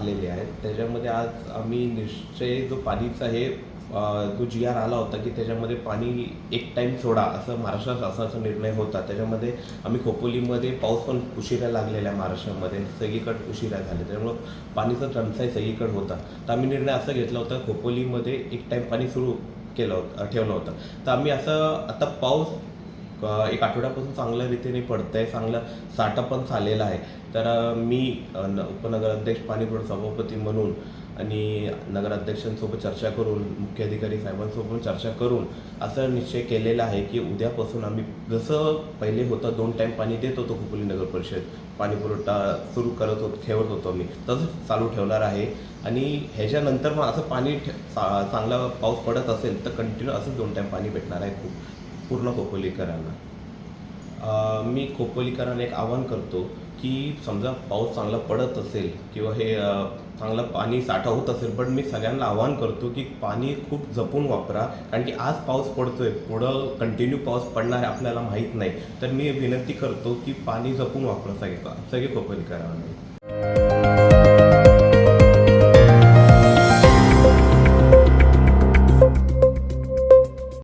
आलेले आहेत. त्याच्यामध्ये आज आम्ही निश्चय जो पाणीचा हे जो जी-आर आला होता की त्याच्यामध्ये पाणी एक टाईम सोडा असं महाराष्ट्र शासनाचा निर्णय होता. त्याच्यामध्ये आम्ही खोपोलीमध्ये पाऊस पण उशिरा लागलेला आहे. महाराष्ट्रामध्ये सगळीकडे उशिरा झाले, त्यामुळं पाणीचा टंचाई सगळीकडे होता. तर आम्ही निर्णय असा घेतला होता, खोपोलीमध्ये एक टाईम पाणी सुरू केलं होतं ठेवलं होतं. तर आम्ही असं आता पाऊस एक आठवड्यापासून चांगल्या रीतीने पडतं आहे, चांगला साठा पण झालेला आहे. तर मी उपनगराध्यक्ष पाणीपुरवठा सभापती म्हणून आणि नगराध्यक्षांसोबत चर्चा करून, मुख्य अधिकारी साहेबांसोबत चर्चा करून असं निश्चय केलेला आहे की उद्यापासून आम्ही जसं पहिले होतं 2 टाईम पाणी देत होतो खोपोली नगर परिषद, पाणीपुरवठा सुरू ठेवत होतो आम्ही, तसंच चालू ठेवणार आहे. आणि ह्याच्यानंतर मग असं पाणी चांगला पाऊस पडत असेल तर कंटिन्यू असंच 2 टाईम पाणी भेटणार आहे पूर्ण खोपोलीकरांना. मी खोपोलीकरांना एक आवाहन करतो की समजा पाऊस चांगला पडत असेल किंवा हे चांगलं पाणी साठा होत असेल, पण मी सगळ्यांना आवाहन करतो की पाणी खूप जपून वापरा. कारण की आज पाऊस पडतोय, पुढं कंटिन्यू पाऊस पडणार आहे आपल्याला माहीत नाही. तर मी विनंती करतो की पाणी जपून वापरा सगळे खोपोलीकरांना.